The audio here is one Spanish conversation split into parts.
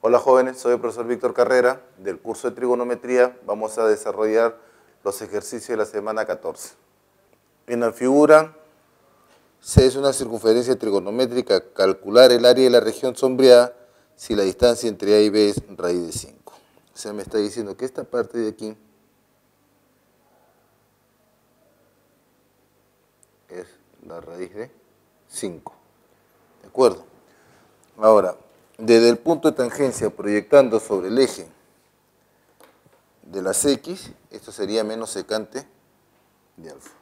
Hola jóvenes, soy el profesor Víctor Carrera del curso de trigonometría. Vamos a desarrollar los ejercicios de la semana 14. En la figura C es una circunferencia trigonométrica. Calcular el área de la región sombreada si la distancia entre A y B es raíz de 5. O sea, me está diciendo que esta parte de aquí es la raíz de 5. ¿De acuerdo? Ahora, desde el punto de tangencia proyectando sobre el eje de las X, esto sería menos secante de alfa.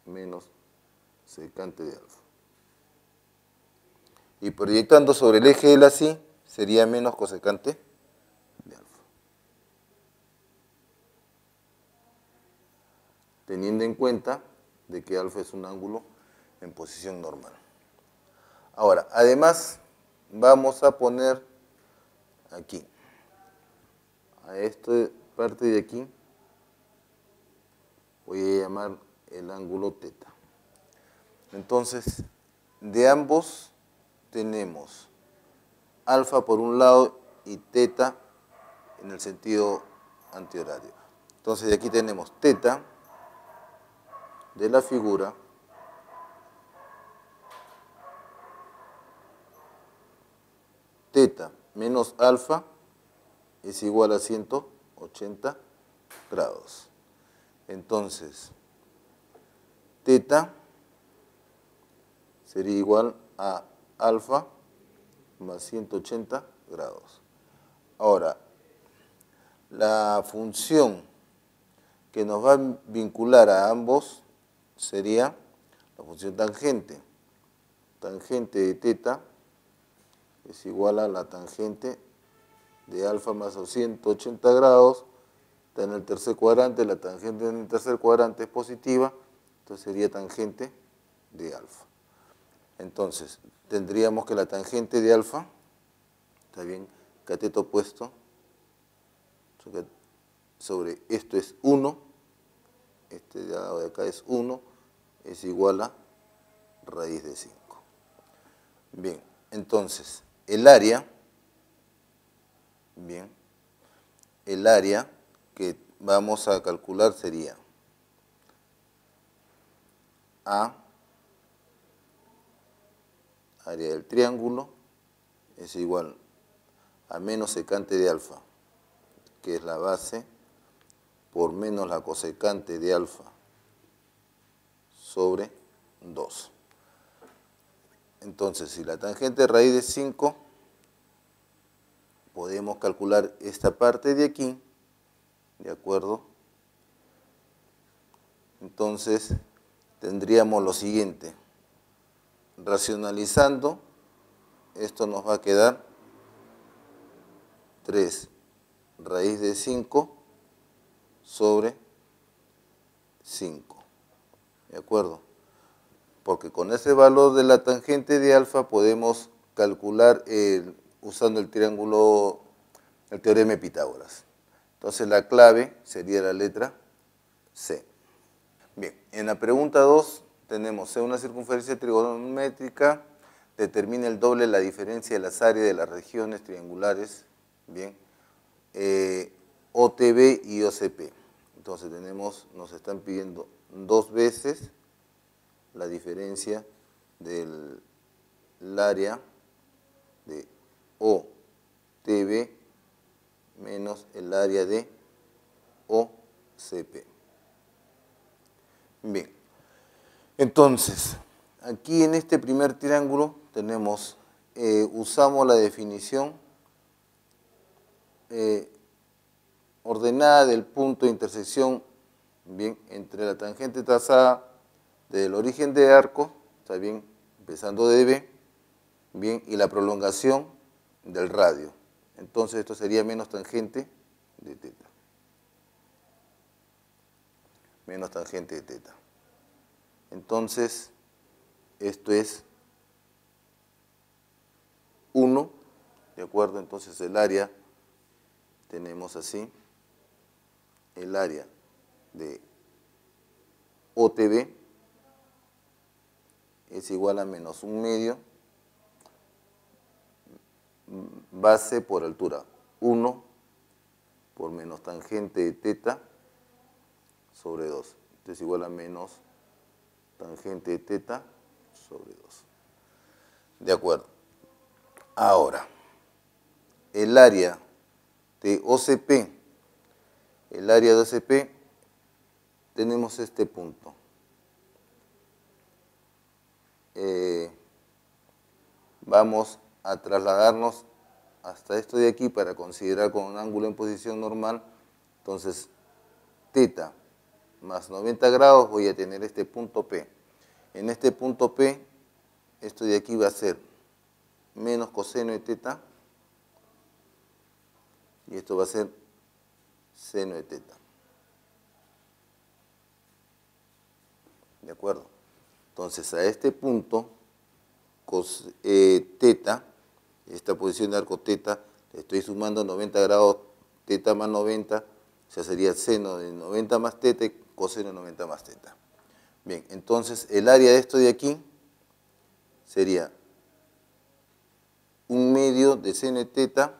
Menos secante de alfa. Y proyectando sobre el eje de la Y, sería menos cosecante de alfa. Teniendo en cuenta de que alfa es un ángulo en posición normal. Ahora, además, vamos a poner aquí, a esta parte de aquí, voy a llamar el ángulo teta. Entonces, de ambos tenemos alfa por un lado y teta en el sentido antihorario. Entonces, de aquí tenemos teta de la figura teta menos alfa es igual a 180 grados. Entonces, teta sería igual a alfa más 180 grados. Ahora, la función que nos va a vincular a ambos sería la función tangente. Tangente de teta es igual a la tangente de alfa más 180 grados. Está en el tercer cuadrante, la tangente en el tercer cuadrante es positiva, entonces sería tangente de alfa. Entonces, tendríamos que la tangente de alfa, está bien, cateto opuesto, sobre esto es 1, este de acá es 1, es igual a raíz de 5. Bien, entonces, el área que vamos a calcular sería A, área del triángulo, es igual a menos secante de alfa, que es la base, por menos la cosecante de alfa sobre 2. Entonces, si la tangente es raíz de 5, podemos calcular esta parte de aquí, ¿de acuerdo? Entonces, tendríamos lo siguiente. Racionalizando, esto nos va a quedar 3 raíz de 5 sobre 5. ¿De acuerdo? Porque con ese valor de la tangente de alfa podemos calcular usando el triángulo, el teorema de Pitágoras. Entonces la clave sería la letra C. Bien, en la pregunta 2 tenemos C, una circunferencia trigonométrica, determina el doble de la diferencia de las áreas de las regiones triangulares, bien, OTB y OCP. Entonces nos están pidiendo 2 veces la diferencia del área de OTB menos el área de OCP. Bien, entonces, aquí en este primer triángulo tenemos, usamos la definición ordenada del punto de intersección, bien, entre la tangente trazada del origen de arco, está bien, empezando de B, bien, y la prolongación del radio. Entonces esto sería menos tangente de teta. Menos tangente de teta. Entonces, esto es 1, ¿de acuerdo? Entonces el área, tenemos así, el área de OTB es igual a menos 1 medio base por altura. 1 por menos tangente de teta sobre 2. Esto es igual a menos tangente de teta sobre 2. De acuerdo. Ahora, el área de OCP, tenemos este punto. Vamos a trasladarnos hasta esto de aquí para considerar con un ángulo en posición normal. Entonces, teta más 90 grados voy a tener este punto P. En este punto P, esto de aquí va a ser menos coseno de teta y esto va a ser seno de teta. ¿De acuerdo? Entonces, a este punto, teta, esta posición de arco teta, le estoy sumando 90 grados, teta más 90, o sea, sería seno de 90 más teta y coseno de 90 más teta. Bien, entonces el área de esto de aquí sería 1/2 de seno de teta,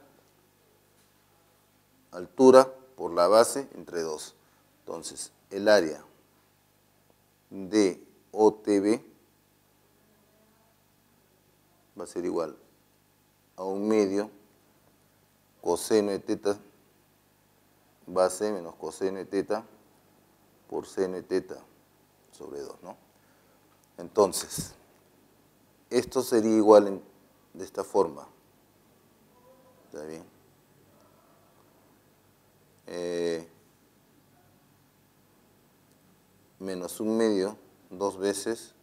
altura por la base entre 2. Entonces, el área de OTB va a ser igual a 1/2 coseno de teta base menos coseno de teta por seno de teta sobre 2, ¿no? Entonces, esto sería igual de esta forma. ¿Está bien? Menos 1/2, 2 veces,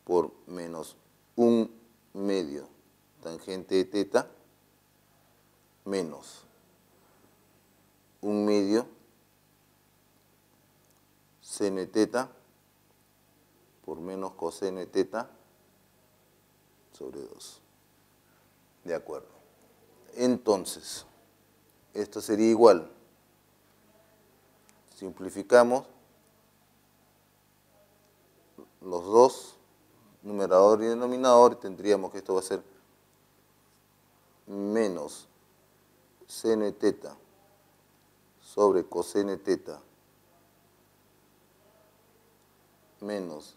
por menos 1/2 tangente de teta, menos 1/2 seno de teta por menos coseno de teta sobre 2. De acuerdo. Entonces, esto sería igual. Simplificamos los dos, numerador y denominador, y tendríamos que esto va a ser menos seno de teta sobre coseno de teta menos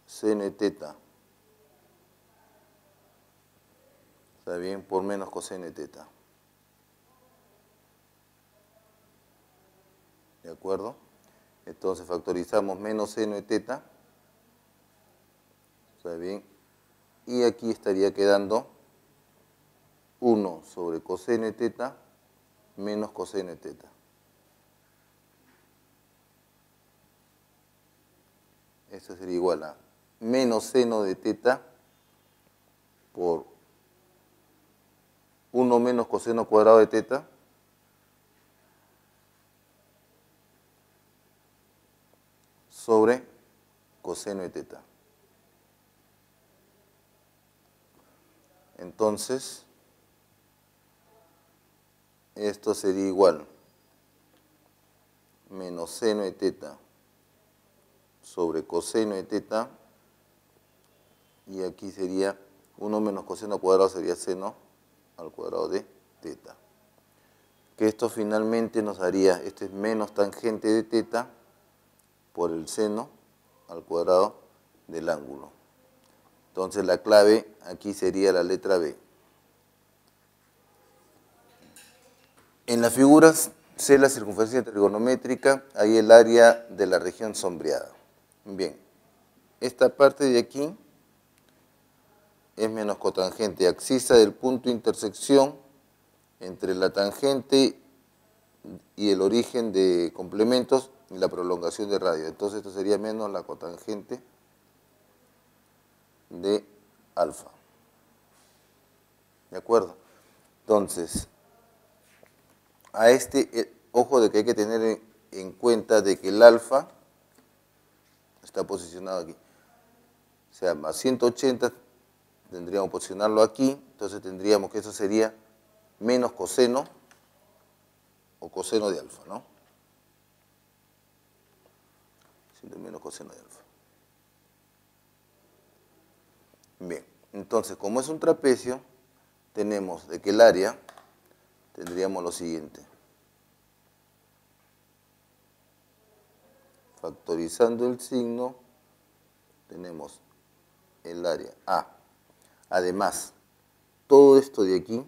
seno de teta, ¿está bien? Por menos coseno de teta. ¿De acuerdo? Entonces factorizamos menos seno de teta, ¿está bien? Y aquí estaría quedando 1 sobre coseno de teta menos coseno de teta. Esto sería igual a menos seno de teta por 1 menos coseno cuadrado de teta sobre coseno de teta. Entonces, esto sería igual menos seno de teta sobre coseno de teta, y aquí sería 1 menos coseno cuadrado sería seno al cuadrado de teta. Que esto finalmente nos daría, esto es menos tangente de teta por el seno al cuadrado del ángulo. Entonces la clave aquí sería la letra B. En las figuras C la circunferencia trigonométrica, ahí el área de la región sombreada. Bien, esta parte de aquí es menos cotangente, abscisa del punto de intersección entre la tangente y el origen de complementos y la prolongación de radio. Entonces esto sería menos la cotangente de alfa. ¿De acuerdo? Entonces, a ojo de que hay que tener en cuenta de que el alfa está posicionado aquí. O sea, más 180 tendríamos que posicionarlo aquí, entonces tendríamos que eso sería menos coseno o coseno de alfa, ¿no? Menos coseno de alfa. Bien, entonces como es un trapecio, tenemos de que el área, tendríamos lo siguiente. Factorizando el signo, tenemos el área A. Además, todo esto de aquí,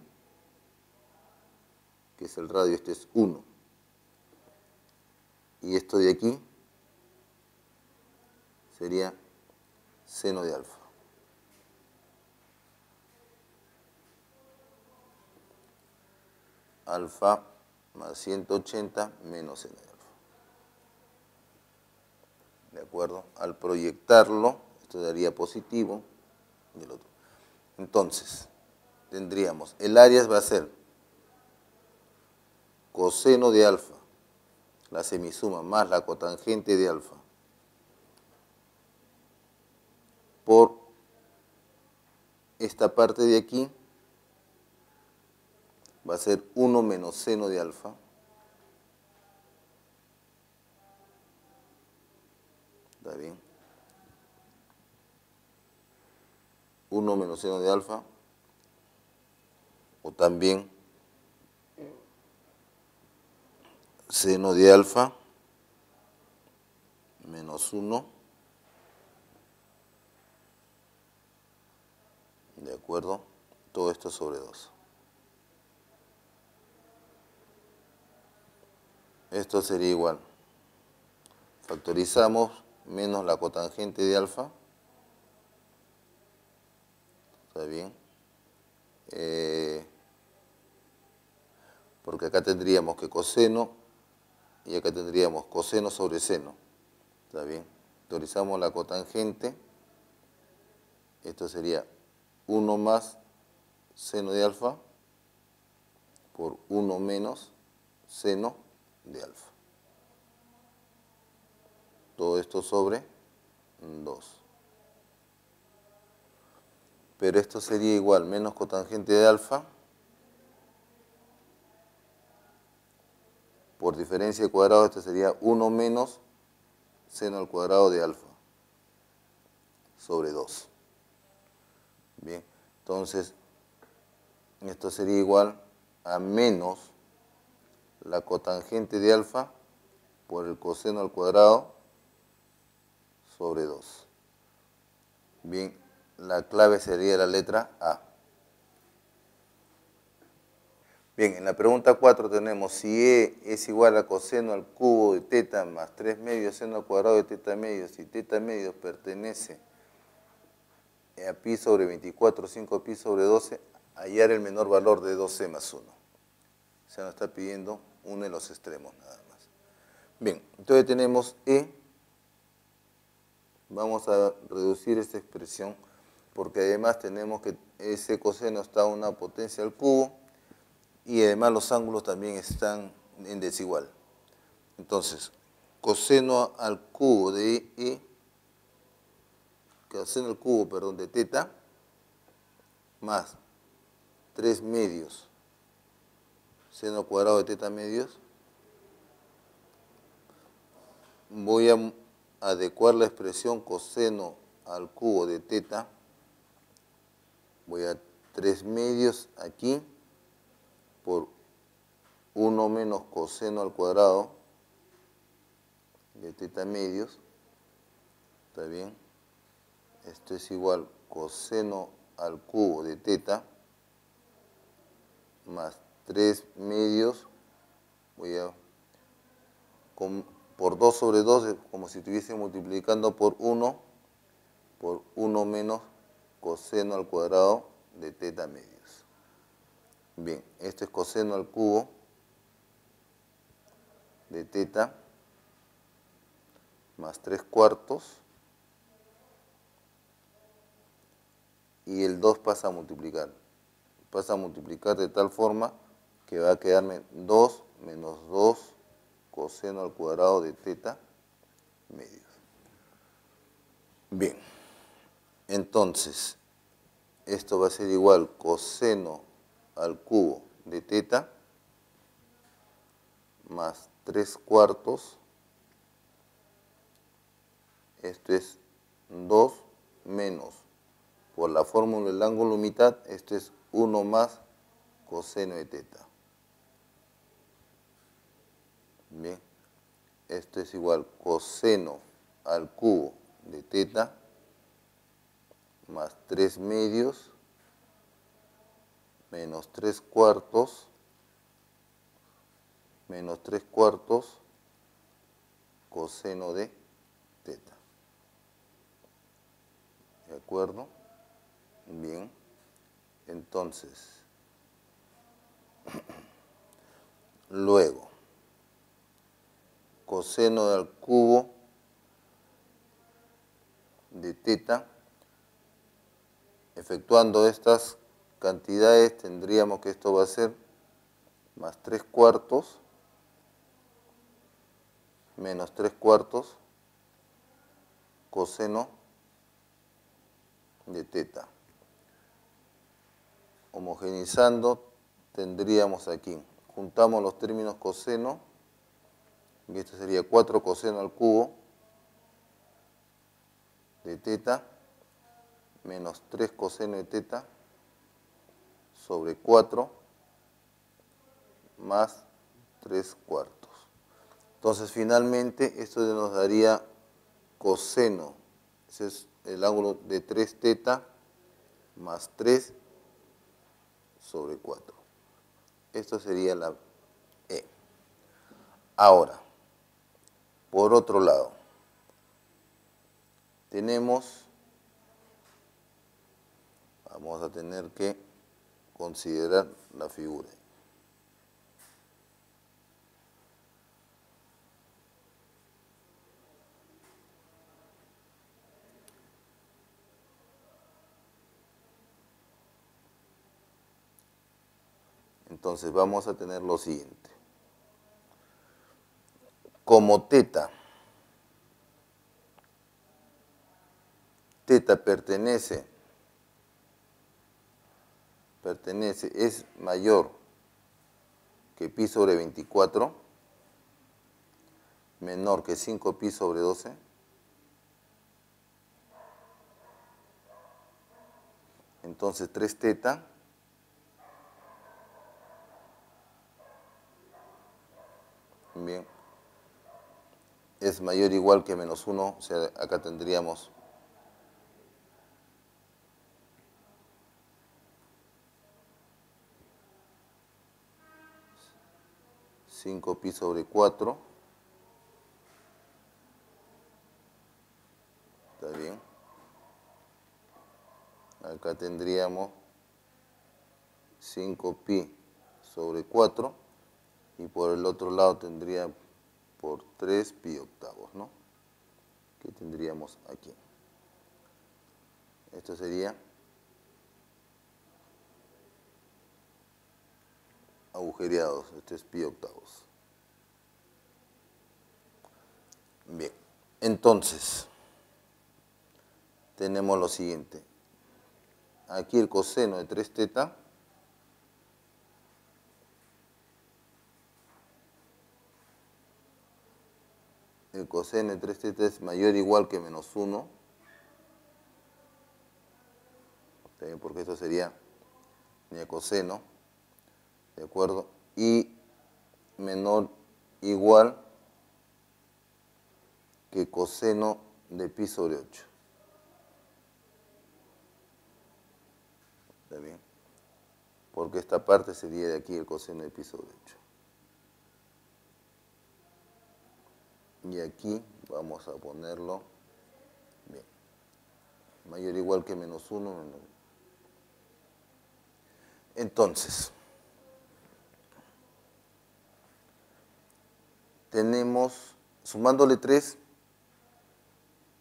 que es el radio, este es 1. Y esto de aquí sería seno de alfa. Alfa más 180 menos seno de alfa. ¿De acuerdo? Al proyectarlo, esto daría positivo y el otro. Entonces, tendríamos, el área va a ser coseno de alfa, la semisuma más la cotangente de alfa, por esta parte de aquí, va a ser 1 menos seno de alfa, ¿está bien? 1 menos seno de alfa, o también seno de alfa menos 1, ¿de acuerdo? Todo esto sobre 2. Esto sería igual. Factorizamos menos la cotangente de alfa, ¿está bien? Porque acá tendríamos que coseno y acá tendríamos coseno sobre seno, ¿está bien? Factorizamos la cotangente, esto sería 1 más seno de alfa por 1 menos seno de alfa. Todo esto sobre 2. Pero esto sería igual, menos cotangente de alfa por diferencia de cuadrado, esto sería 1 menos seno al cuadrado de alfa sobre 2. Bien, entonces esto sería igual a menos la cotangente de alfa por el coseno al cuadrado sobre 2. Bien, la clave sería la letra A. Bien, en la pregunta 4 tenemos si E es igual a coseno al cubo de teta más 3 medios seno al cuadrado de teta medios, si teta medios pertenece a pi sobre 24, 5 pi sobre 12, hallar el menor valor de 2c más 1. O sea, nos está pidiendo uno de los extremos nada más. Bien, entonces tenemos E. Vamos a reducir esta expresión porque además tenemos que ese coseno está a una potencia al cubo y además los ángulos también están en desigual. Entonces, coseno al cubo de E, coseno al cubo, perdón, de teta, más 3 medios seno cuadrado de teta medios, voy a adecuar la expresión coseno al cubo de teta, voy a 3 medios aquí por 1 menos coseno al cuadrado de teta medios, ¿está bien? Esto es igual coseno al cubo de teta más 3 medios, voy a por 2 sobre 2, como si estuviese multiplicando por 1 menos coseno al cuadrado de teta medios. Bien, esto es coseno al cubo de teta más 3 cuartos y el 2 pasa a multiplicar. Pasa a multiplicar de tal forma que va a quedarme 2 menos 2 coseno al cuadrado de teta medios. Bien, entonces, esto va a ser igual coseno al cubo de teta más 3 cuartos, esto es 2 menos por la fórmula del ángulo mitad, esto es 1 más coseno de teta. Bien, esto es igual coseno al cubo de teta más 3 medios menos 3 cuartos menos 3 cuartos coseno de teta. ¿De acuerdo? Bien, entonces, luego, coseno al cubo de teta, efectuando estas cantidades, tendríamos que esto va a ser más 3 cuartos menos 3 cuartos coseno de teta. Homogeneizando, tendríamos aquí, juntamos los términos coseno, y esto sería 4 coseno al cubo de teta menos 3 coseno de teta sobre 4 más 3 cuartos. Entonces, finalmente, esto nos daría coseno, ese es el ángulo de 3 teta más 3 sobre 4. Esto sería la E. Ahora, por otro lado, vamos a tener que considerar la figura. Entonces vamos a tener lo siguiente. Como teta es mayor que pi sobre 24, menor que 5pi sobre 12, entonces 3 teta bien, es mayor o igual que menos 1, o sea, acá tendríamos pi sobre 4, está bien, acá tendríamos 5pi sobre 4 y por el otro lado tendría por 3 pi octavos, ¿no? Que tendríamos aquí. Esto sería agujereados, este es pi octavos. Bien, entonces, tenemos lo siguiente. Aquí el coseno de 3 teta es mayor o igual que menos 1, porque esto sería mi coseno, ¿de acuerdo? Y menor o igual que coseno de pi sobre 8. ¿Está bien? Porque esta parte sería de aquí el coseno de pi sobre 8. Y aquí vamos a ponerlo, bien, mayor o igual que menos 1. Entonces, tenemos, sumándole 3,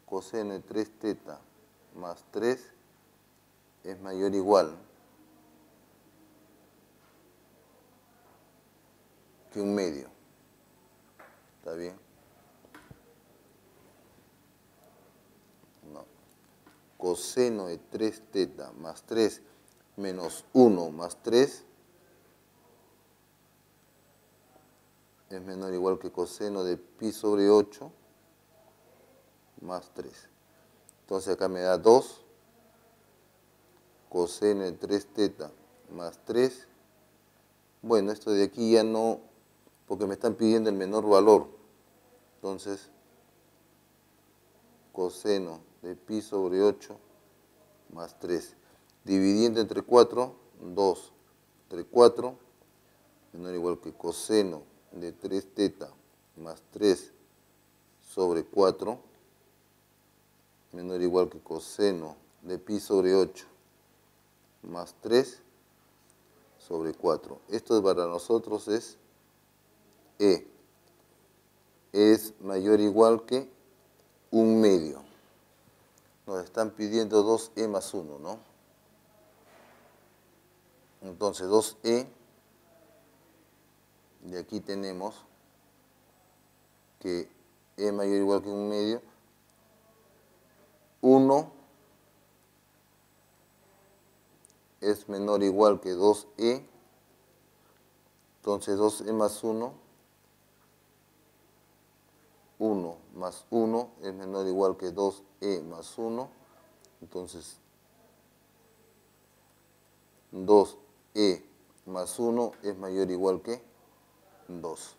coseno de 3 teta más 3 es mayor o igual que 1/2. ¿Está bien? No. Coseno de 3 teta más 3 menos 1 más 3 es menor o igual que coseno de pi sobre 8 más 3. Entonces acá me da 2 coseno de 3 teta más 3. Bueno, esto de aquí ya no, porque me están pidiendo el menor valor. Entonces, coseno de pi sobre 8 más 3. Dividiendo entre 4, 2 entre 4, menor o igual que coseno de 3 teta más 3 sobre 4, menor o igual que coseno de pi sobre 8 más 3 sobre 4. Esto para nosotros es E. Es mayor o igual que 1 medio. Nos están pidiendo 2E más 1, ¿no? Entonces 2E, y aquí tenemos que E mayor o igual que 1 medio, 1 es menor o igual que 2E, entonces 2E más 1, 1 más 1 es menor o igual que 2E más 1, entonces 2E más 1 es mayor o igual que 2.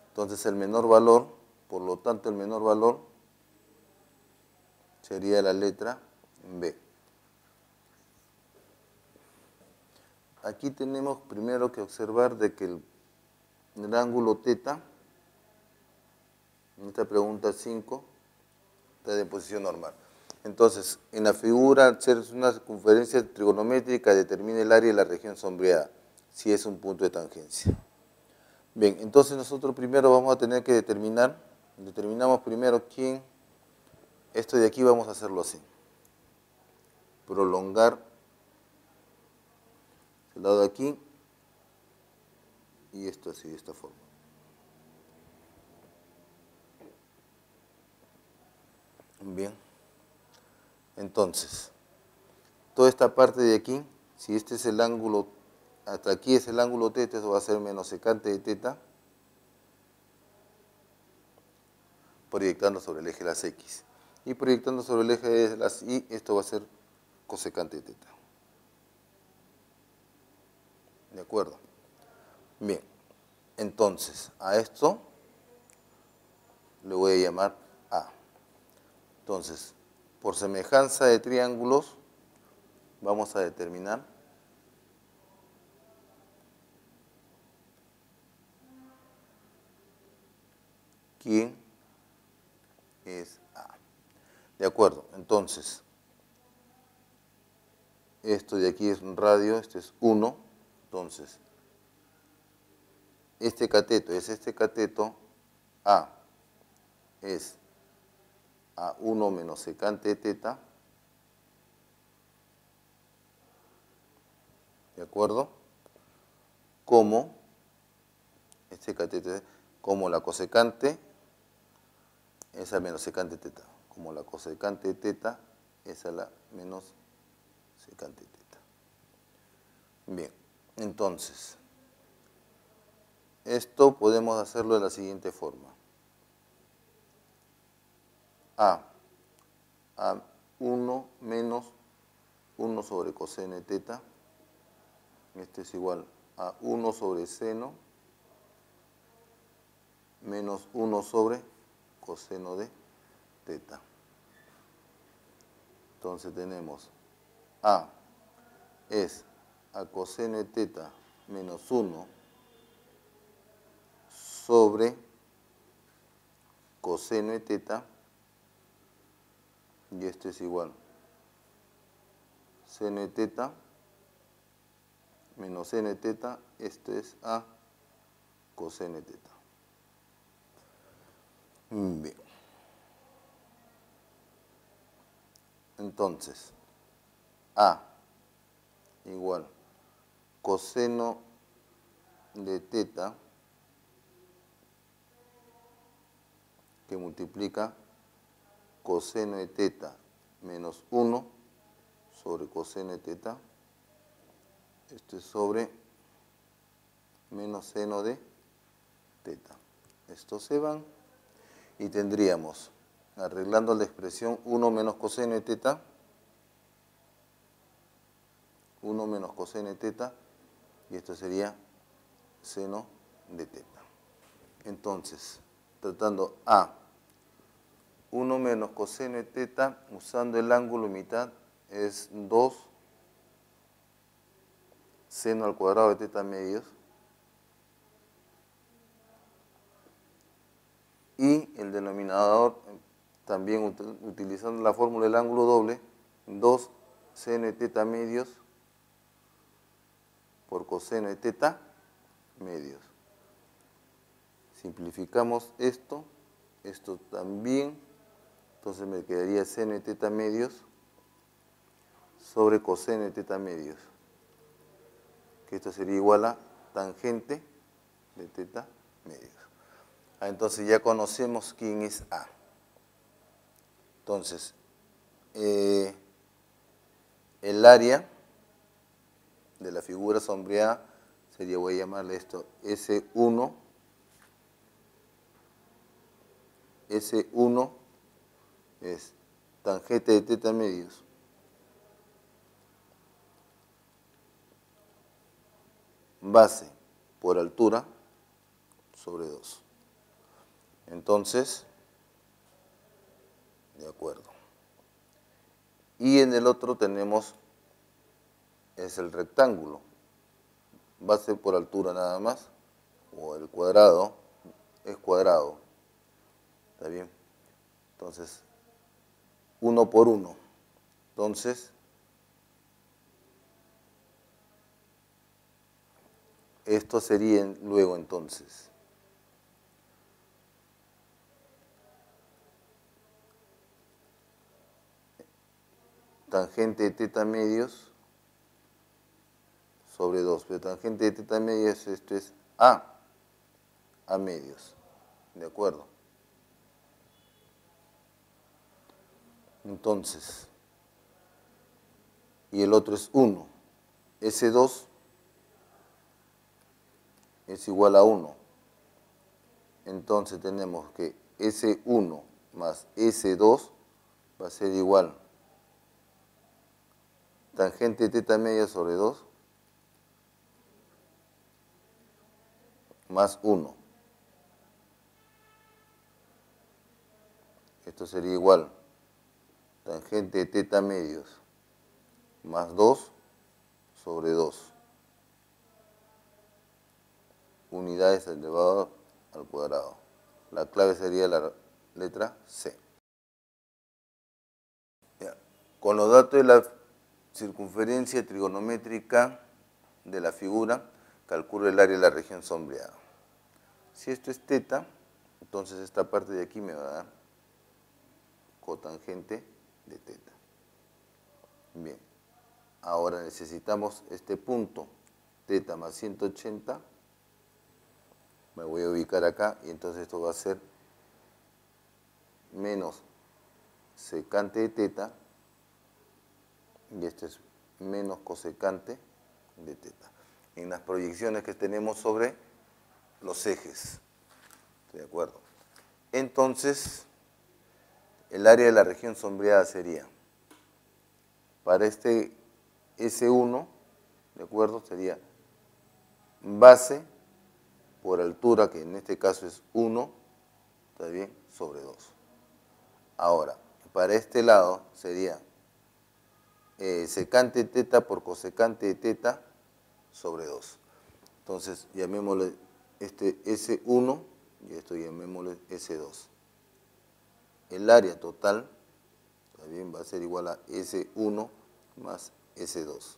Entonces el menor valor, por lo tanto el menor valor sería la letra B. Aquí tenemos primero que observar de que el ángulo θ, en esta pregunta 5, está de posición normal. Entonces, en la figura, al ser una circunferencia trigonométrica, determina el área de la región sombreada, si es un punto de tangencia. Bien, entonces nosotros primero vamos a tener que determinamos primero quién, esto de aquí vamos a hacerlo así. Prolongar el lado de aquí y esto así, de esta forma. Bien, entonces, toda esta parte de aquí, si este es el ángulo, hasta aquí es el ángulo θ, eso va a ser menos secante de θ, proyectando sobre el eje de las X. Y proyectando sobre el eje de las Y, esto va a ser cosecante de θ. ¿De acuerdo? Bien, entonces, a esto le voy a llamar A. Entonces, por semejanza de triángulos, vamos a determinar quién es A. De acuerdo, entonces, esto de aquí es un radio, este es 1, entonces, este cateto es este cateto, A es A1 menos secante de θ, ¿de acuerdo? Como, este cateto es como la cosecante es a menos secante de θ, como la cosecante de θ es a la menos secante de θ. Bien, entonces, esto podemos hacerlo de la siguiente forma. A1 menos 1 sobre coseno de θ, este es igual a 1 sobre seno menos 1 sobre coseno de θ. Entonces tenemos A es a coseno de θ menos 1 sobre coseno de θ, y esto es igual seno de θ menos seno de θ, esto es a coseno de θ. Bien. Entonces, A igual coseno de θ que multiplica coseno de θ menos 1 sobre coseno de θ, esto es sobre menos seno de θ. Estos se van y tendríamos, arreglando la expresión, 1 menos coseno de θ 1 menos coseno de teta, y esto sería seno de teta. Entonces, tratando A, 1 menos coseno de teta, usando el ángulo mitad, es 2 seno al cuadrado de teta medios, y el denominador, también utilizando la fórmula del ángulo doble, 2 seno de teta medios por coseno de teta medios. Simplificamos esto también, entonces me quedaría seno de teta medios sobre coseno de teta medios, que esto sería igual a tangente de teta medios. Entonces ya conocemos quién es A. Entonces, el área de la figura sombreada sería, voy a llamarle esto S1. S1 es tangente de teta medios base por altura sobre 2. Entonces, de acuerdo. Y en el otro tenemos, es el rectángulo, base por altura nada más, o el cuadrado, es cuadrado. ¿Está bien? Entonces, 1 por 1. Entonces, esto sería luego entonces tangente de teta medios sobre 2. Pero tangente de teta medios, esto es A medios. ¿De acuerdo? Entonces, y el otro es 1. S2 es igual a 1. Entonces tenemos que S1 más S2 va a ser igual tangente de teta media sobre 2 más 1. Esto sería igual tangente de teta medios más 2 sobre 2. Unidades elevado al cuadrado. La clave sería la letra C. Ya. Con los datos de la circunferencia trigonométrica de la figura, calculo el área de la región sombreada. Si esto es teta, entonces esta parte de aquí me va a dar cotangente de teta. Bien, ahora necesitamos este punto, teta más 180, me voy a ubicar acá y entonces esto va a ser menos secante de teta y esto es menos cosecante de teta. En las proyecciones que tenemos sobre los ejes, ¿de acuerdo? Entonces, el área de la región sombreada sería, para este S1, ¿de acuerdo? Sería base por altura, que en este caso es 1, ¿está bien? Sobre 2. Ahora, para este lado sería secante de teta por cosecante de teta sobre 2. Entonces, llamémosle este S1 y esto llamémosle S2. El área total también va a ser igual a S1 más S2.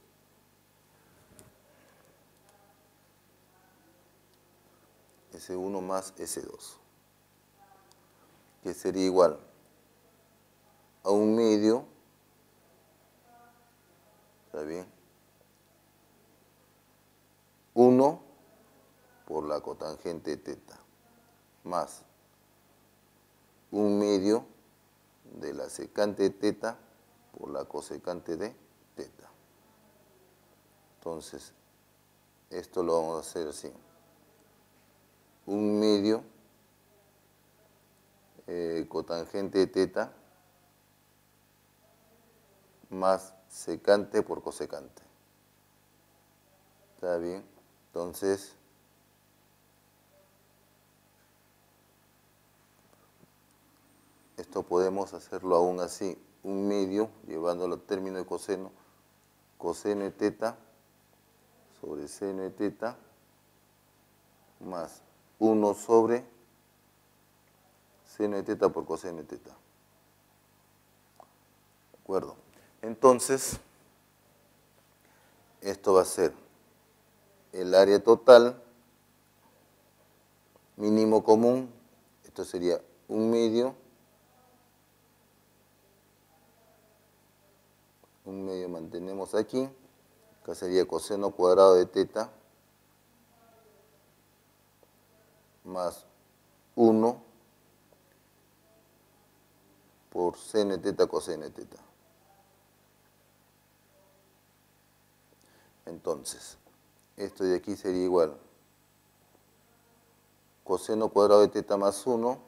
S1 más S2, que sería igual a 1/2, ¿está bien? 1 por la cotangente de teta, más 1/2 de la secante de teta por la cosecante de teta. Entonces, esto lo vamos a hacer así. 1/2 cotangente de teta más secante por cosecante. ¿Está bien? Entonces, esto podemos hacerlo aún así, un medio, llevándolo al término de coseno, coseno de teta sobre seno de teta, más 1 sobre seno de teta por coseno de teta. ¿De acuerdo? Entonces, esto va a ser el área total, mínimo común, esto sería un medio mantenemos aquí, acá sería coseno cuadrado de teta, más 1 por seno de teta coseno de teta. Entonces, esto de aquí sería igual coseno cuadrado de teta más 1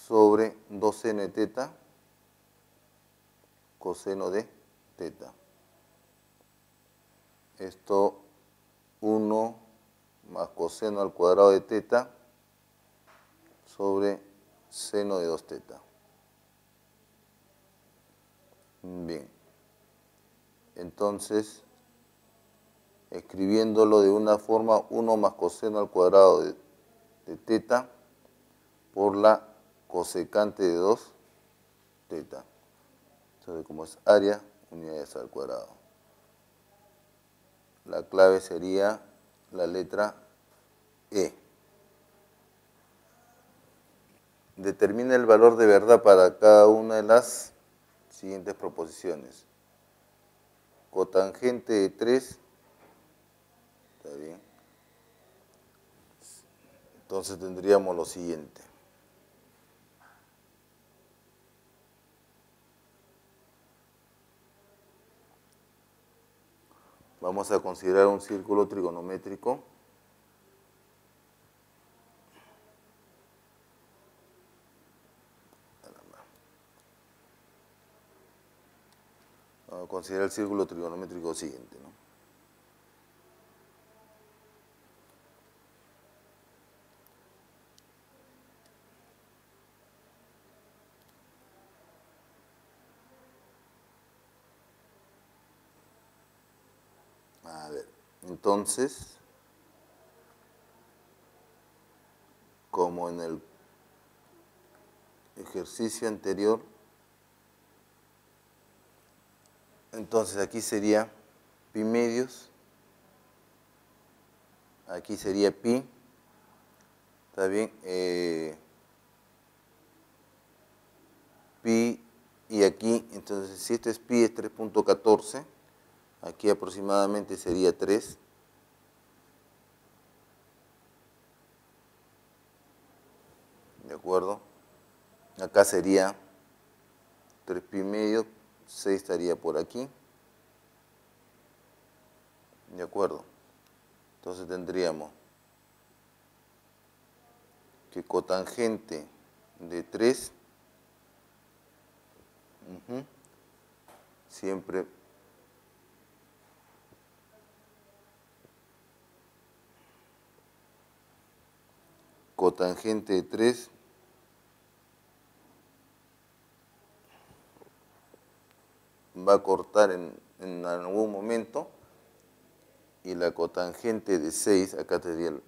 sobre 2 seno de teta coseno de teta. Esto 1 más coseno al cuadrado de teta sobre seno de 2 teta. Bien. Entonces, escribiéndolo de una forma, 1 más coseno al cuadrado de teta por la cosecante de 2 teta. Entonces, como es área, unidades al cuadrado. La clave sería la letra E. Determina el valor de verdad para cada una de las siguientes proposiciones. Cotangente de 3, está bien. Entonces tendríamos lo siguiente. Vamos a considerar un círculo trigonométrico. Vamos a considerar el círculo trigonométrico siguiente, ¿no? A ver, entonces, como en el ejercicio anterior, entonces aquí sería pi medios, aquí sería pi, ¿está bien? Pi y aquí, entonces si este es pi es 3.14, aquí aproximadamente sería 3. ¿De acuerdo? Acá sería 3 pi medio, 6 estaría por aquí. ¿De acuerdo? Entonces tendríamos que cotangente de 3 siempre cotangente de 3 va a cortar en algún momento, y la cotangente de 6, acá tendría el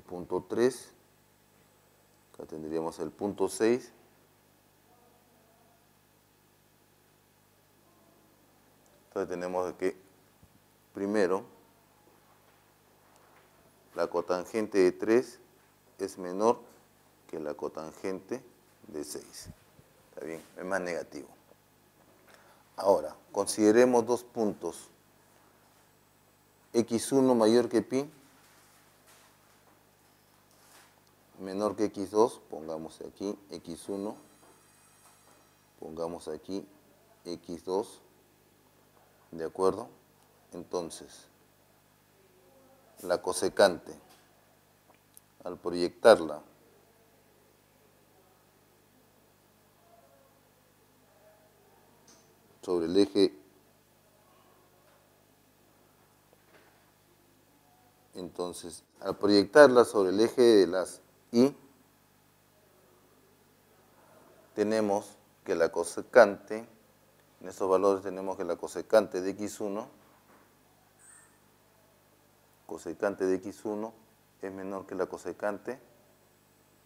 punto 3, acá tendríamos el punto 6, entonces tenemos que primero la cotangente de 3 es menor que la cotangente de 6, ¿está bien? Es más negativo. Ahora, consideremos dos puntos, x1 mayor que pi, menor que x2, pongamos aquí x1, pongamos aquí x2, ¿de acuerdo? Entonces, la cosecante, al proyectarla sobre el eje Entonces, al proyectarla sobre el eje de las Y, tenemos que la cosecante, en estos valores tenemos que la cosecante de x1, es menor que la cosecante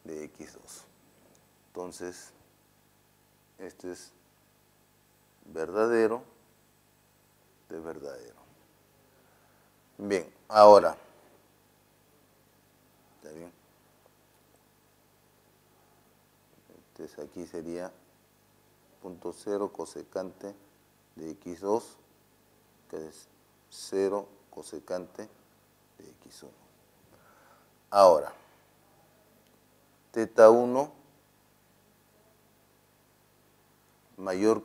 de x2. Entonces, este es verdadero de verdadero. Bien, ahora, ¿está bien? Entonces aquí sería 0.0 cosecante de x2, que es 0 cosecante de x1. Ahora, teta 1 mayor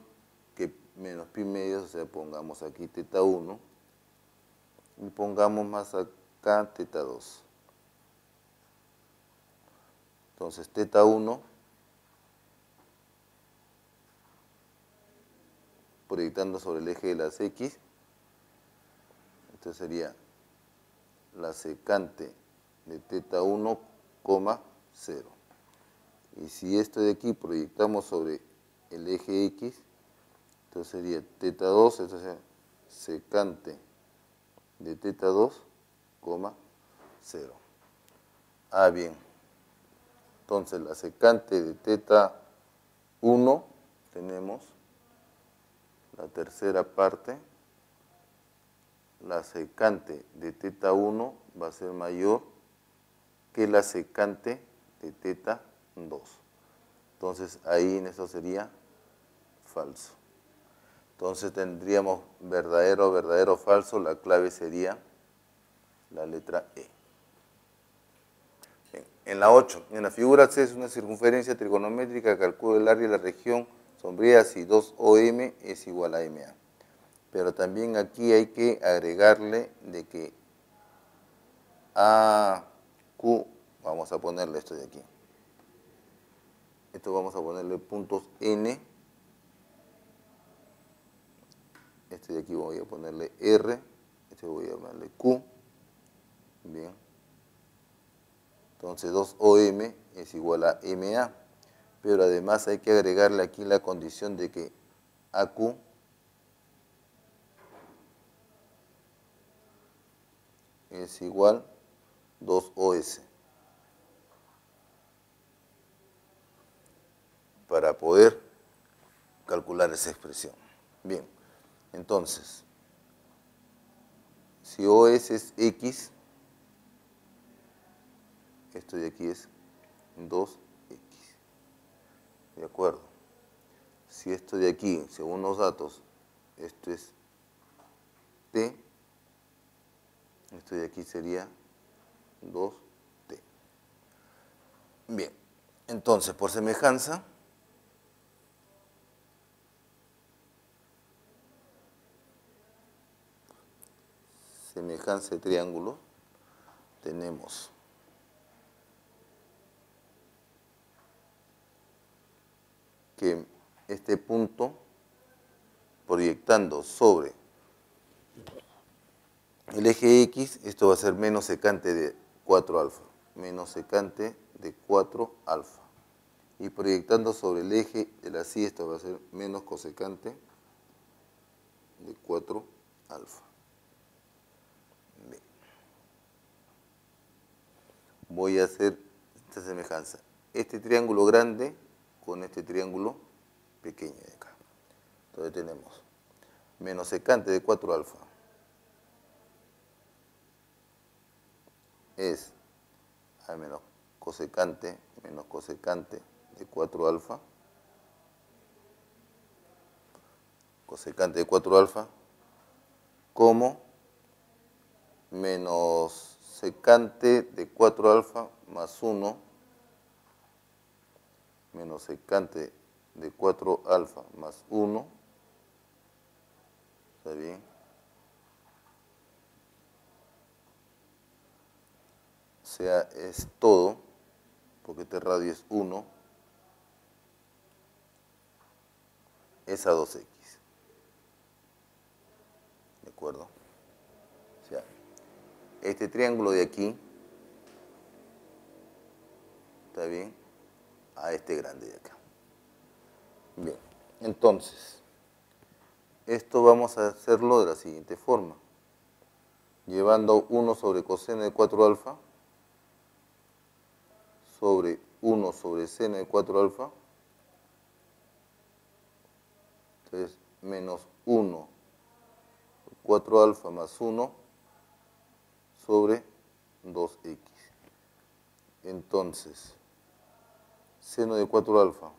que menos pi medios, o sea, pongamos aquí teta 1 y pongamos más acá teta 2. Entonces, teta 1, proyectando sobre el eje de las x, entonces sería la secante de teta 1, 0. Y si esto de aquí proyectamos sobre el eje x, entonces sería teta 2, entonces secante de teta 2, 0. Ah, bien. Entonces la secante de teta 1 tenemos la tercera parte. La secante de teta 1 va a ser mayor que la secante de teta 2. Entonces ahí en eso sería falso. Entonces tendríamos verdadero, verdadero, falso. La clave sería la letra E. Bien. En la 8, en la figura C es una circunferencia trigonométrica, calcula el área de la región sombría si 2OM es igual a MA. Pero también aquí hay que agregarle de que AQ, vamos a ponerle esto de aquí. Esto vamos a ponerle puntos N. Este de aquí voy a ponerle R. Este voy a ponerle Q. Bien. Entonces 2OM es igual a MA. Pero además hay que agregarle aquí la condición de que AQ es igual 2OS. Para poder calcular esa expresión. Bien, entonces, si OS es X, esto de aquí es 2X. ¿De acuerdo? Si esto de aquí, según los datos, esto es T, esto de aquí sería 2T. Bien, entonces, por semejanza, de triángulo, tenemos que este punto, proyectando sobre el eje X, esto va a ser menos secante de 4 alfa, menos secante de 4 alfa. Y proyectando sobre el eje de la Y, esto va a ser menos cosecante de 4 alfa. Bien. Voy a hacer esta semejanza. Este triángulo grande con este triángulo pequeño de acá. Entonces tenemos menos secante de 4 alfa es a menos cosecante de 4 alfa, cosecante de 4 alfa, como menos secante de 4 alfa más 1, menos secante de 4 alfa más 1, ¿está bien? O sea, es todo, porque este radio es 1, es a 2x. ¿De acuerdo? O sea, este triángulo de aquí, ¿está bien? A este grande de acá. Bien, entonces, esto vamos a hacerlo de la siguiente forma. Llevando 1 sobre coseno de 4 alfa sobre 1 sobre seno de 4 alfa. Entonces, menos 1, 4 alfa más 1 sobre 2x. Entonces, seno de 4 alfa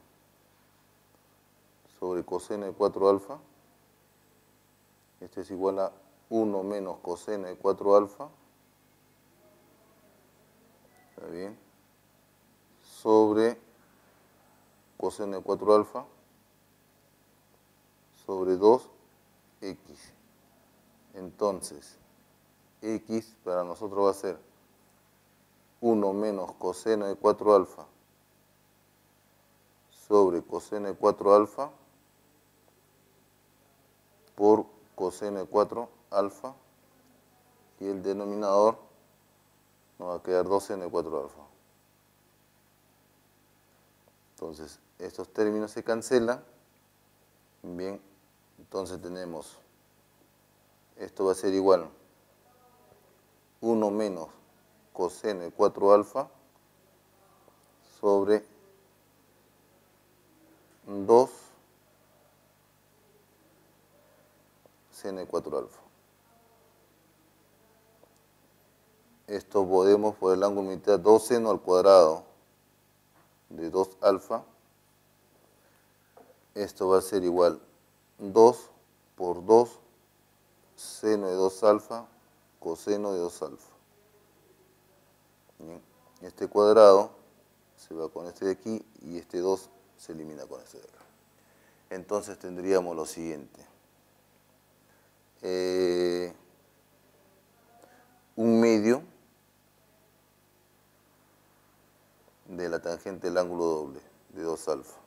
sobre coseno de 4 alfa. Esto es igual a 1 menos coseno de 4 alfa. ¿Está bien? Sobre coseno de 4 alfa sobre 2x. Entonces, x para nosotros va a ser 1 menos coseno de 4 alfa sobre coseno de 4 alfa por coseno de 4 alfa, y el denominador nos va a quedar 2 seno de 4 alfa. Entonces, estos términos se cancelan. Bien, entonces tenemos, esto va a ser igual 1 menos coseno de 4 alfa sobre 2 seno de 4 alfa. Esto podemos por el ángulo mitad 2 seno al cuadrado de 2 alfa. Esto va a ser igual 2 por 2 seno de 2 alfa coseno de 2 alfa. Bien. Este cuadrado se va con este de aquí y este 2 se elimina con este de acá. Entonces tendríamos lo siguiente. Un medio de la tangente del ángulo doble de 2 alfa.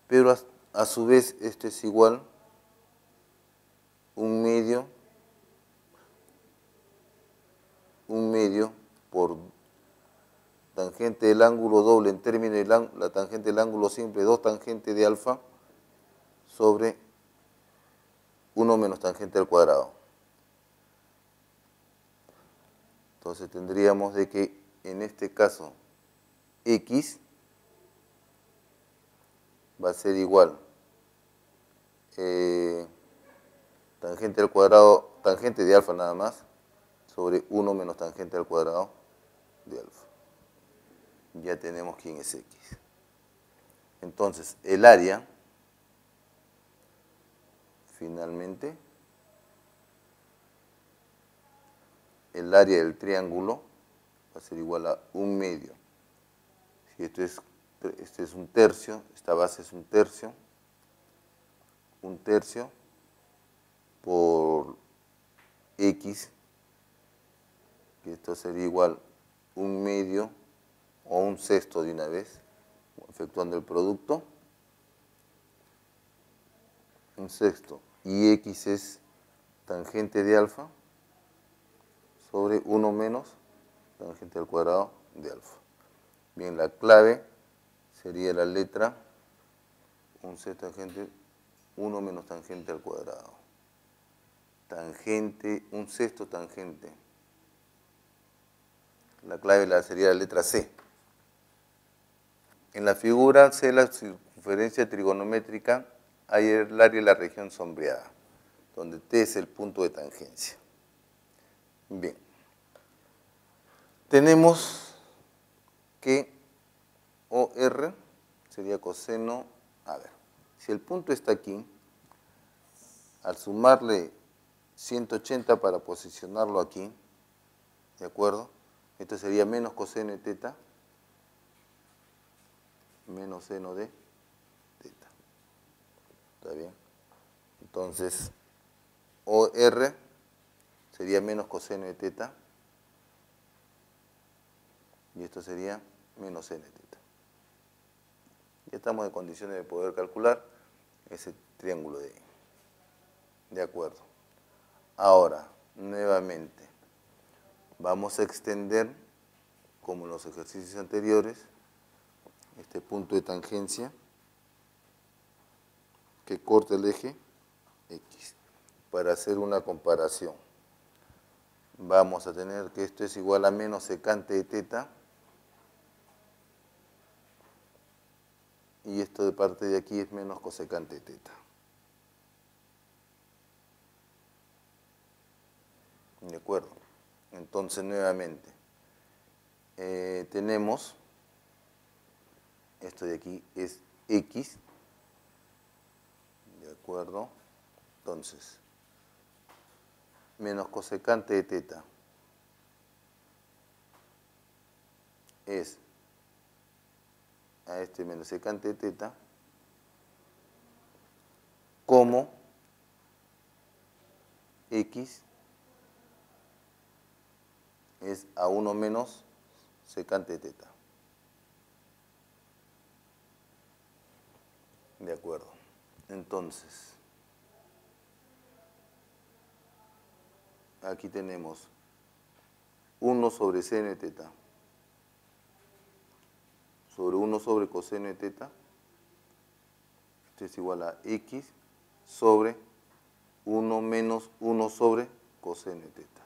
Pero a su vez este es igual un medio por tangente del ángulo doble en términos de la tangente del ángulo simple, 2 tangente de alfa sobre 1 menos tangente al cuadrado. Entonces tendríamos de que en este caso x va a ser igual tangente al cuadrado, tangente de alfa nada más, sobre 1 menos tangente al cuadrado de alfa. Ya tenemos quién es x. Entonces, el área, finalmente, el área del triángulo va a ser igual a 1 medio. Si este es un tercio, esta base es un tercio por x, que esto sería igual 1 medio o 1/6 de una vez, efectuando el producto, 1/6, y x es tangente de alfa sobre 1 menos tangente al cuadrado de alfa. Bien, la clave sería la letra 1/6 tangente, 1 menos tangente al cuadrado. Tangente, 1/6 tangente. La clave sería la letra C. En la figura C, la circunferencia trigonométrica, hay el área de la región sombreada, donde T es el punto de tangencia. Bien. Tenemos que OR sería coseno, a ver, si el punto está aquí, al sumarle 180 para posicionarlo aquí, ¿de acuerdo? Esto sería menos coseno de teta, menos seno de teta. ¿Está bien? Entonces, OR sería menos coseno de teta, y esto sería menos seno de teta. Ya estamos en condiciones de poder calcular ese triángulo de ahí. De acuerdo. Ahora, nuevamente, Vamos a extender, como en los ejercicios anteriores, este punto de tangencia que corta el eje X. Para hacer una comparación, vamos a tener que esto es igual a menos secante de teta, y esto de parte de aquí es menos cosecante de teta. ¿De acuerdo? Entonces, nuevamente, tenemos, esto de aquí es X, ¿de acuerdo? Entonces, menos cosecante de teta es a este menos secante de teta como X es a 1 menos secante de teta. De acuerdo. Entonces, aquí tenemos 1 sobre seno de teta sobre 1 sobre coseno de teta. Esto es igual a X sobre 1 menos 1 sobre coseno de teta.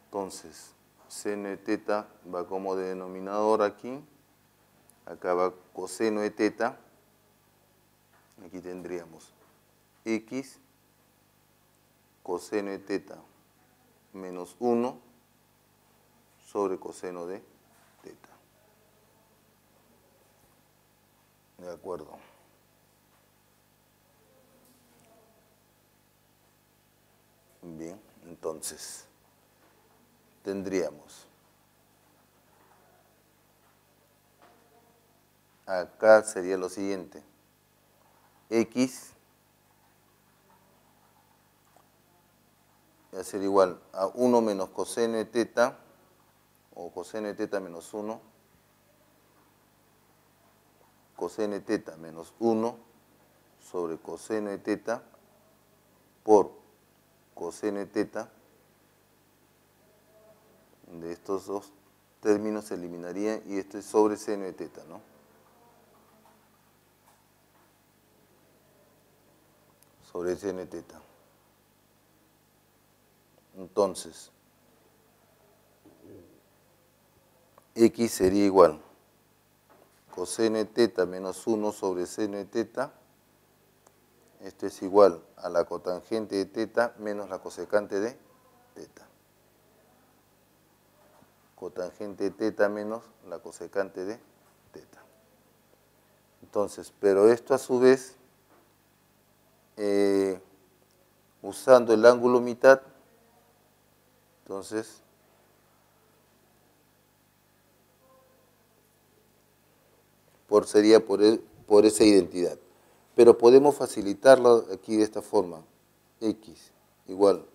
Entonces, seno de teta va como denominador aquí. Acá va coseno de teta. Aquí tendríamos X coseno de teta menos 1 sobre coseno de teta. De acuerdo. Bien, entonces tendríamos acá sería lo siguiente: X va a ser igual a 1 menos coseno de teta, o coseno de teta menos 1, coseno de teta menos 1 sobre coseno de teta por coseno de teta. De estos dos términos se eliminarían y esto es sobre seno de teta, ¿no? Sobre seno de teta. Entonces, X sería igual coseno de teta menos 1 sobre seno de teta. Esto es igual a la cotangente de teta menos la cosecante de teta. Cotangente de teta menos la cosecante de teta. Entonces, pero esto a su vez, usando el ángulo mitad, entonces, sería por esa identidad. Pero podemos facilitarlo aquí de esta forma. X igual,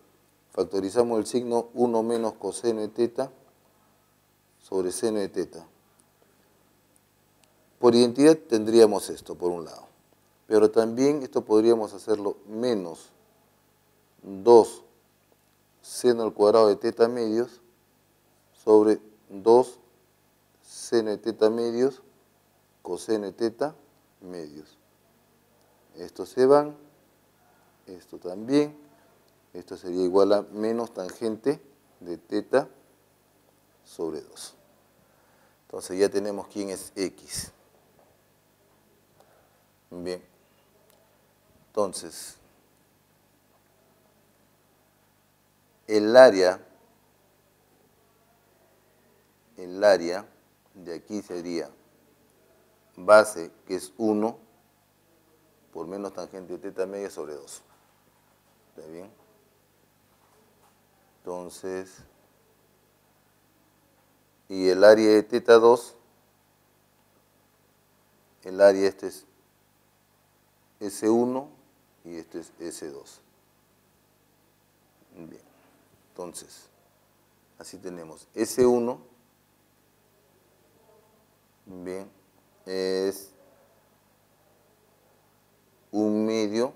factorizamos el signo 1 menos coseno de teta sobre seno de teta. Por identidad tendríamos esto, por un lado. Pero también esto podríamos hacerlo menos 2 seno al cuadrado de teta medios sobre 2 seno de teta medios coseno de teta medios. Estos se van, esto también. Esto sería igual a menos tangente de teta sobre 2. Entonces ya tenemos quién es X. Bien. Entonces, el área de aquí sería base, que es 1 por menos tangente de teta media sobre 2. ¿Está bien? Entonces, y el área de teta 2, el área este es S1 y este es S2. Bien, entonces, así tenemos S1, bien, es un medio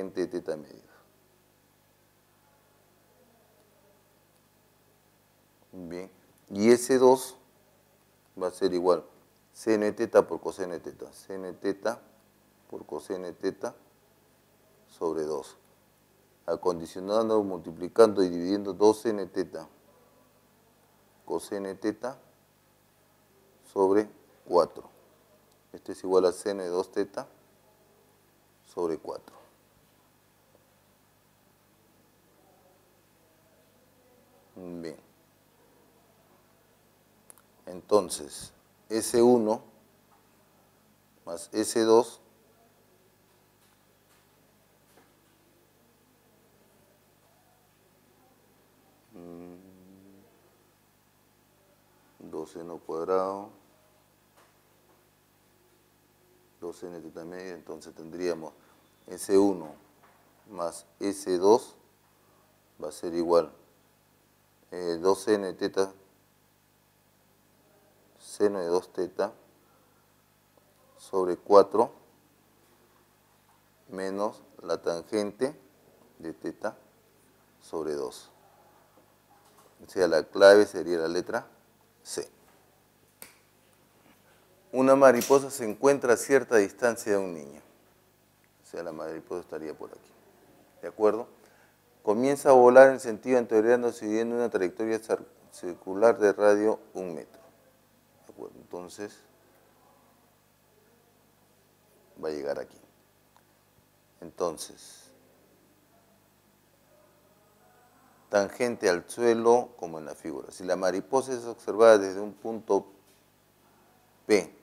cotangente de teta medio. Bien, y S2 va a ser igual seno de teta por coseno de teta. Seno de teta por coseno de teta sobre 2. Acondicionando, multiplicando y dividiendo 2 seno de teta coseno de teta sobre 4. Esto es igual a seno de 2 teta sobre 4. Bien. Entonces, S1 más S2 2 seno cuadrado, 2 seno de teta media, entonces tendríamos S1 más S2 va a ser igual 2 seno de teta, seno de 2 teta sobre 4 menos la tangente de teta sobre 2. O sea, la clave sería la letra C. Una mariposa se encuentra a cierta distancia de un niño. O sea, la mariposa estaría por aquí. ¿De acuerdo? Comienza a volar en sentido anterior siguiendo una trayectoria circular de radio 1 metro. ¿De acuerdo? Entonces, va a llegar aquí. Entonces, tangente al suelo como en la figura. Si la mariposa es observada desde un punto P,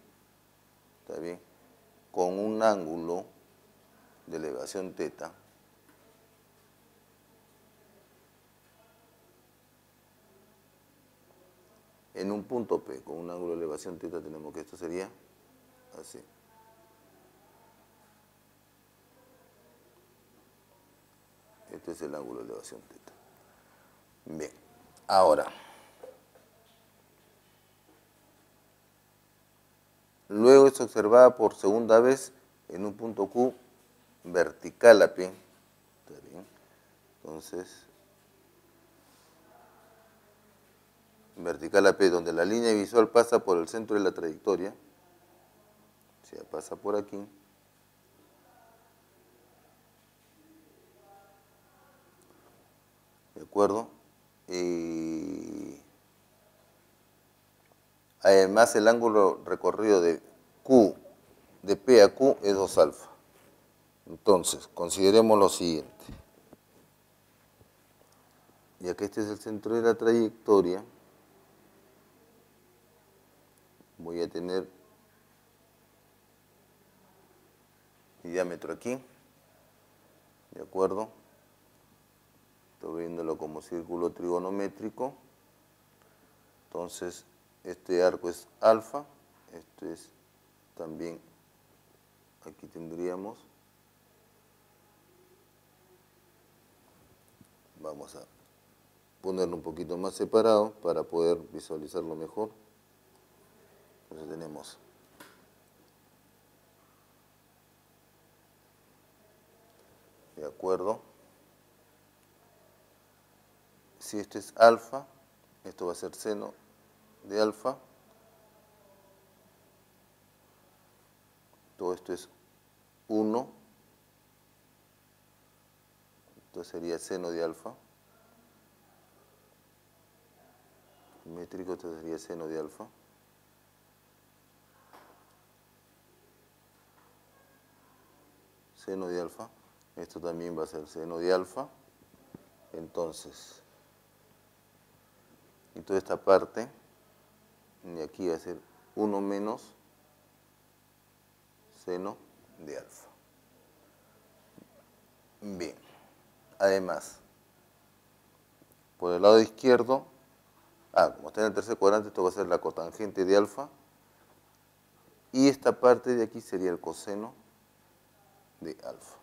¿está bien?, con un ángulo de elevación teta, en un punto P con un ángulo de elevación teta tenemos que esto sería así. Este es el ángulo de elevación teta. Bien, ahora, luego es observada por segunda vez en un punto Q vertical a P. ¿Está bien? Entonces, vertical a P, donde la línea visual pasa por el centro de la trayectoria, o sea, pasa por aquí, ¿de acuerdo? Y además el ángulo recorrido de Q, de P a Q, es 2 alfa. Entonces, consideremos lo siguiente. Ya que este es el centro de la trayectoria, voy a tener mi diámetro aquí, ¿de acuerdo? Estoy viéndolo como círculo trigonométrico. Entonces, este arco es alfa, esto es también, aquí tendríamos, vamos a ponerlo un poquito más separado para poder visualizarlo mejor. Entonces tenemos de acuerdo, si esto es alfa, esto va a ser seno de alfa, todo esto es 1, entonces sería seno de alfa, métrico, esto sería seno de alfa, seno de alfa, esto también va a ser seno de alfa, entonces, y toda esta parte, y aquí va a ser 1 menos seno de alfa. Bien, además, por el lado izquierdo, como está en el tercer cuadrante, esto va a ser la cotangente de alfa, y esta parte de aquí sería el coseno de alfa.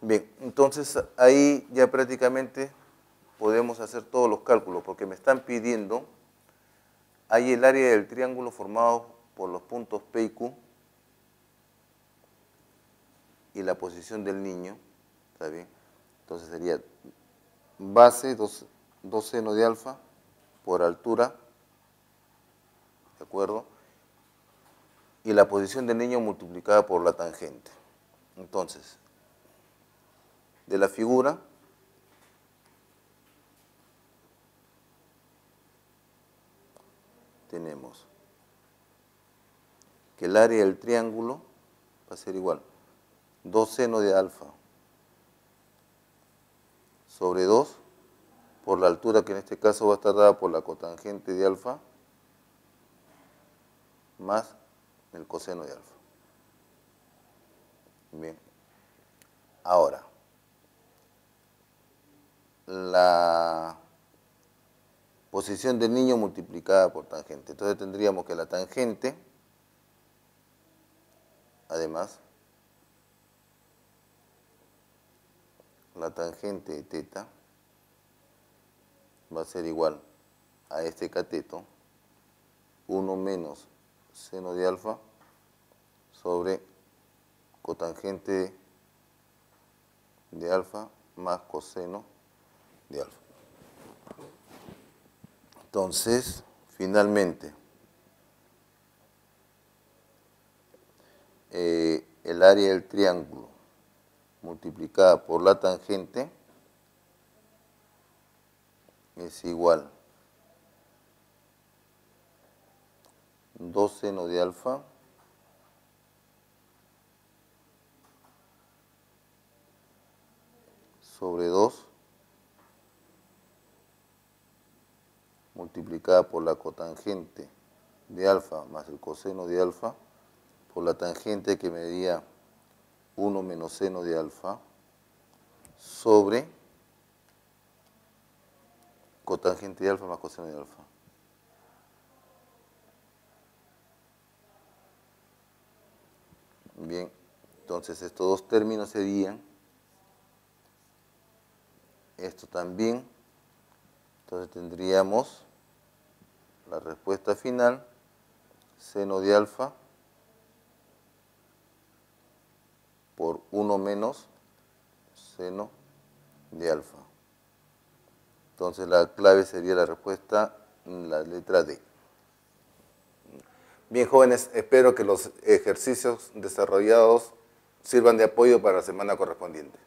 Bien, entonces ahí ya prácticamente podemos hacer todos los cálculos, porque me están pidiendo, hay el área del triángulo formado por los puntos P y Q y la posición del niño, ¿Está bien? Entonces sería base 2 seno de alfa por altura, ¿de acuerdo? Y la posición del niño multiplicada por la tangente. Entonces, de la figura, tenemos que el área del triángulo va a ser igual 2 seno de alfa sobre 2 por la altura, que en este caso va a estar dada por la cotangente de alfa más el coseno de alfa. Bien. Ahora, la posición del niño multiplicada por tangente. Entonces tendríamos que la tangente, además, la tangente de teta va a ser igual a este cateto, 1 menos seno de alfa sobre cotangente de alfa más coseno de alfa. Entonces, finalmente, el área del triángulo multiplicada por la tangente es igual 2 seno de alfa sobre 2 multiplicada por la cotangente de alfa más el coseno de alfa por la tangente que medía 1 menos seno de alfa sobre cotangente de alfa más coseno de alfa. Bien, entonces estos dos términos serían esto también. Entonces tendríamos la respuesta final, seno de alfa por 1 menos seno de alfa. Entonces la clave sería la respuesta en la letra D. Bien, jóvenes, espero que los ejercicios desarrollados sirvan de apoyo para la semana correspondiente.